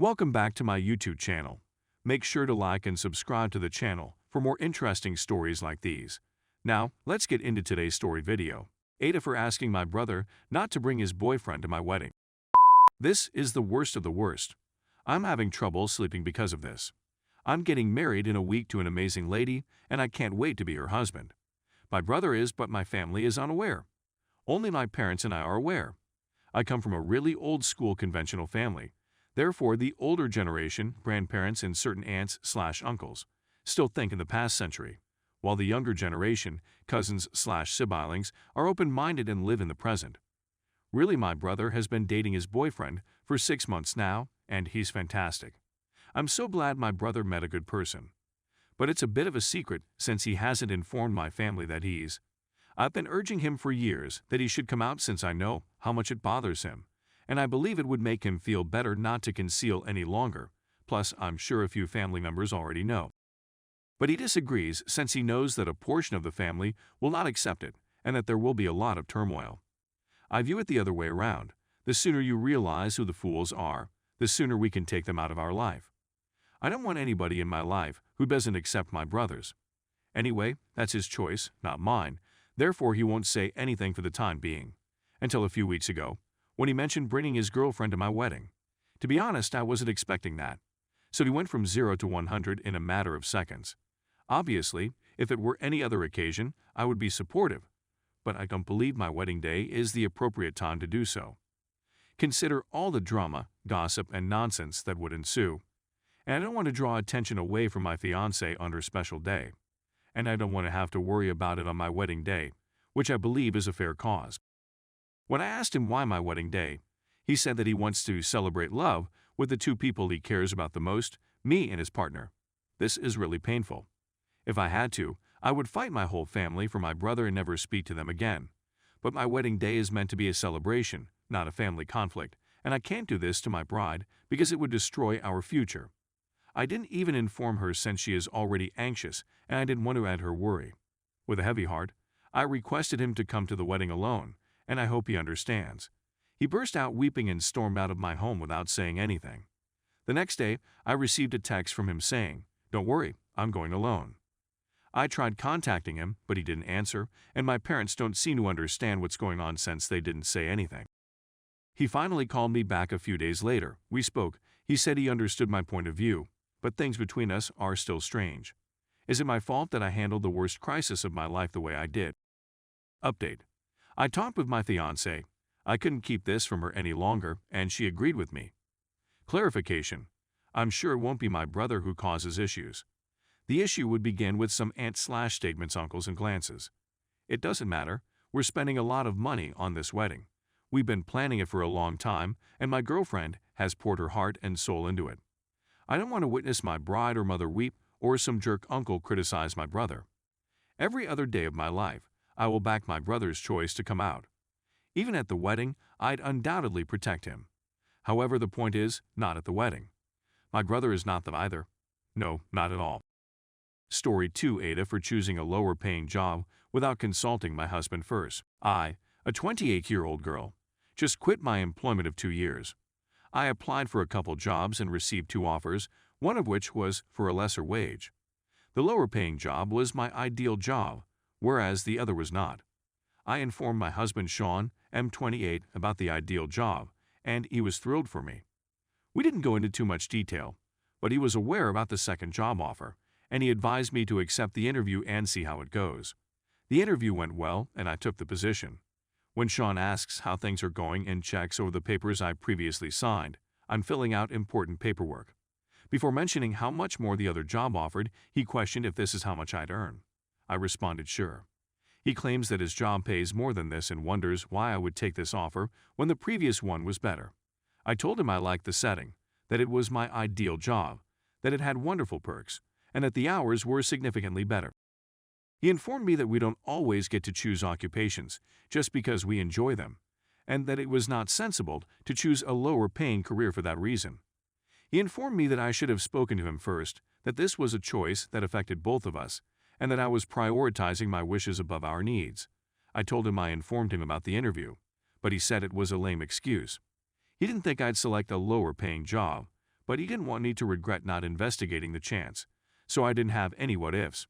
Welcome back to my YouTube channel. Make sure to like and subscribe to the channel for more interesting stories like these. Now, let's get into today's story video. Ada for asking my brother not to bring his boyfriend to my wedding. This is the worst of the worst. I'm having trouble sleeping because of this. I'm getting married in a week to an amazing lady, and I can't wait to be her husband. My brother is, but my family is unaware. Only my parents and I are aware. I come from a really old-school conventional family. Therefore, the older generation, grandparents and certain aunts/uncles, still think in the past century, while the younger generation, cousins/siblings, are open-minded and live in the present. Really, my brother has been dating his boyfriend for 6 months now, and he's fantastic. I'm so glad my brother met a good person. But it's a bit of a secret since he hasn't informed my family that I've been urging him for years that he should come out since I know how much it bothers him, and I believe it would make him feel better not to conceal any longer, plus I'm sure a few family members already know. But he disagrees since he knows that a portion of the family will not accept it and that there will be a lot of turmoil. I view it the other way around. The sooner you realize who the fools are, the sooner we can take them out of our life. I don't want anybody in my life who doesn't accept my brother's. Anyway, that's his choice, not mine. Therefore, he won't say anything for the time being. Until a few weeks ago, when he mentioned bringing his girlfriend to my wedding. To be honest, I wasn't expecting that. So he went from 0 to 100 in a matter of seconds. Obviously, if it were any other occasion, I would be supportive. But I don't believe my wedding day is the appropriate time to do so. Consider all the drama, gossip, and nonsense that would ensue. And I don't want to draw attention away from my fiancé on her special day. And I don't want to have to worry about it on my wedding day, which I believe is a fair cause. When I asked him why my wedding day, he said that he wants to celebrate love with the two people he cares about the most, me and his partner. This is really painful. If I had to, I would fight my whole family for my brother and never speak to them again. But my wedding day is meant to be a celebration, not a family conflict, and I can't do this to my bride because it would destroy our future. I didn't even inform her since she is already anxious and I didn't want to add her worry. With a heavy heart, I requested him to come to the wedding alone, and I hope he understands. He burst out weeping and stormed out of my home without saying anything. The next day, I received a text from him saying, "Don't worry, I'm going alone." I tried contacting him, but he didn't answer, and my parents don't seem to understand what's going on since they didn't say anything. He finally called me back a few days later. We spoke. He said he understood my point of view, but things between us are still strange. Is it my fault that I handled the worst crisis of my life the way I did? Update. I talked with my fiancée. I couldn't keep this from her any longer, and she agreed with me. Clarification. I'm sure it won't be my brother who causes issues. The issue would begin with some aunt/statements, uncles, and glances. It doesn't matter. We're spending a lot of money on this wedding. We've been planning it for a long time, and my girlfriend has poured her heart and soul into it. I don't want to witness my bride or mother weep or some jerk uncle criticize my brother. Every other day of my life, I will back my brother's choice to come out. Even at the wedding, I'd undoubtedly protect him. However, the point is, not at the wedding. My brother is not that either. No, not at all. Story 2. Ada for choosing a lower-paying job without consulting my husband first. I, a 28-year-old girl, just quit my employment of 2 years. I applied for a couple jobs and received 2 offers, one of which was for a lesser wage. The lower-paying job was my ideal job, whereas the other was not. I informed my husband Sean, M28, about the ideal job, and he was thrilled for me. We didn't go into too much detail, but he was aware about the second job offer, and he advised me to accept the interview and see how it goes. The interview went well, and I took the position. When Sean asks how things are going and checks over the papers I previously signed, I'm filling out important paperwork. Before mentioning how much more the other job offered, he questioned if this is how much I'd earn. I responded sure. He claims that his job pays more than this and wonders why I would take this offer when the previous one was better. I told him I liked the setting, that it was my ideal job, that it had wonderful perks, and that the hours were significantly better. He informed me that we don't always get to choose occupations just because we enjoy them, and that it was not sensible to choose a lower-paying career for that reason. He informed me that I should have spoken to him first, that this was a choice that affected both of us, and that I was prioritizing my wishes above our needs. I told him I informed him about the interview, but he said it was a lame excuse. He didn't think I'd select a lower-paying job, but he didn't want me to regret not investigating the chance, so I didn't have any what-ifs.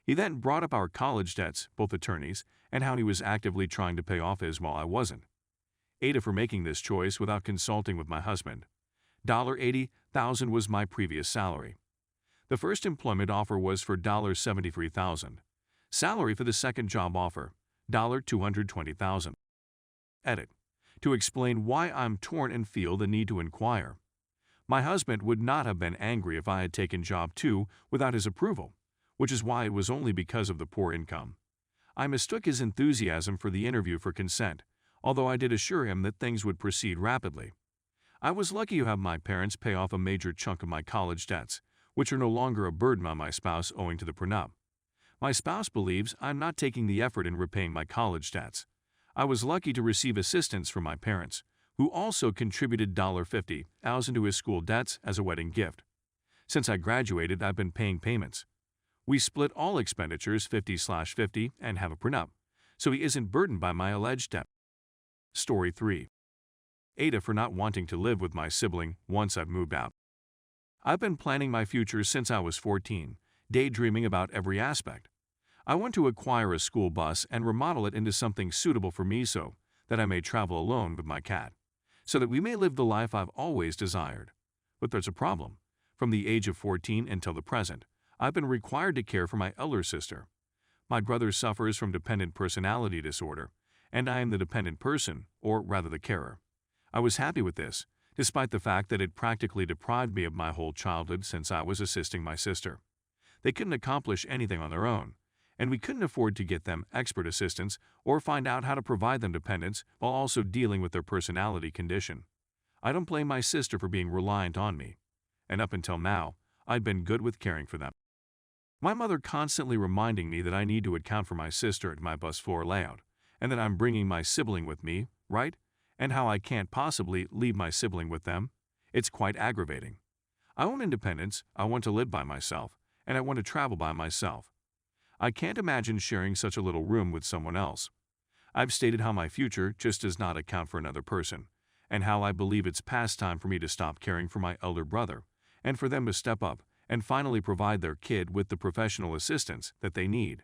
He then brought up our college debts, both attorneys, and how he was actively trying to pay off his while I wasn't. AITA for making this choice without consulting with my husband. $80,000 was my previous salary. The first employment offer was for $73,000. Salary for the second job offer, $220,000. Edit. To explain why I'm torn and feel the need to inquire. My husband would not have been angry if I had taken job 2 without his approval, which is why it was only because of the poor income. I mistook his enthusiasm for the interview for consent, although I did assure him that things would proceed rapidly. I was lucky to have my parents pay off a major chunk of my college debts, which are no longer a burden on my spouse owing to the prenup. My spouse believes I'm not taking the effort in repaying my college debts. I was lucky to receive assistance from my parents, who also contributed $50,000 to his school debts as a wedding gift. Since I graduated, I've been paying payments. We split all expenditures 50/50 and have a prenup, so he isn't burdened by my alleged debt. Story 3. AITA for not wanting to live with my sibling once I've moved out. I've been planning my future since I was 14, daydreaming about every aspect. I want to acquire a school bus and remodel it into something suitable for me so that I may travel alone with my cat, so that we may live the life I've always desired. But there's a problem. From the age of 14 until the present, I've been required to care for my elder sister. My brother suffers from dependent personality disorder, and I am the dependent person, or rather the carer. I was happy with this, despite the fact that it practically deprived me of my whole childhood since I was assisting my sister. They couldn't accomplish anything on their own, and we couldn't afford to get them expert assistance or find out how to provide them dependence while also dealing with their personality condition. I don't blame my sister for being reliant on me, and up until now, I'd been good with caring for them. My mother constantly reminding me that I need to account for my sister at my bus floor layout, and that I'm bringing my sibling with me, right? And how I can't possibly leave my sibling with them. It's quite aggravating. I want independence, I want to live by myself, and I want to travel by myself. I can't imagine sharing such a little room with someone else. I've stated how my future just does not account for another person, and how I believe it's past time for me to stop caring for my elder brother, and for them to step up and finally provide their kid with the professional assistance that they need.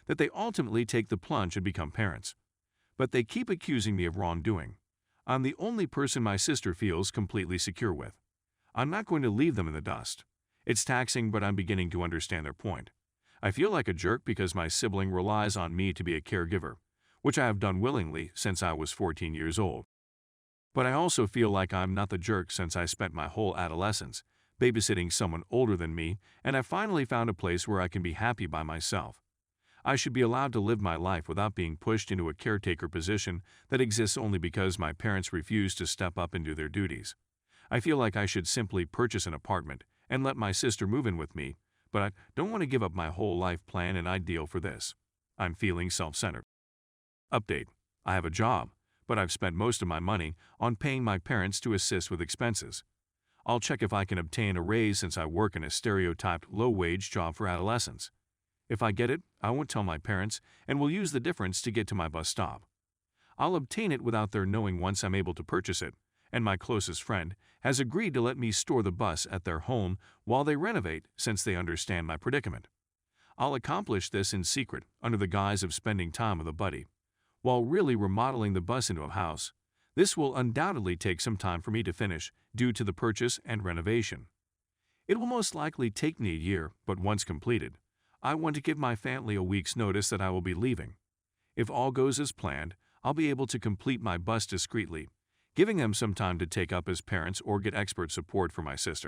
That they ultimately take the plunge and become parents. But they keep accusing me of wrongdoing. I'm the only person my sister feels completely secure with. I'm not going to leave them in the dust. It's taxing, but I'm beginning to understand their point. I feel like a jerk because my sibling relies on me to be a caregiver, which I have done willingly since I was 14 years old. But I also feel like I'm not the jerk since I spent my whole adolescence babysitting someone older than me, and I finally found a place where I can be happy by myself. I should be allowed to live my life without being pushed into a caretaker position that exists only because my parents refuse to step up and do their duties. I feel like I should simply purchase an apartment and let my sister move in with me, but I don't want to give up my whole life plan and ideal for this. I'm feeling self-centered. Update. I have a job, but I've spent most of my money on paying my parents to assist with expenses. I'll check if I can obtain a raise since I work in a stereotyped low-wage job for adolescents. If I get it, I won't tell my parents and will use the difference to get to my bus stop. I'll obtain it without their knowing once I'm able to purchase it, and my closest friend has agreed to let me store the bus at their home while they renovate since they understand my predicament. I'll accomplish this in secret under the guise of spending time with a buddy, while really remodeling the bus into a house. This will undoubtedly take some time for me to finish due to the purchase and renovation. It will most likely take me a year, but once completed, I want to give my family a week's notice that I will be leaving. If all goes as planned, I'll be able to complete my bus discreetly, giving them some time to take up as parents or get expert support for my sister.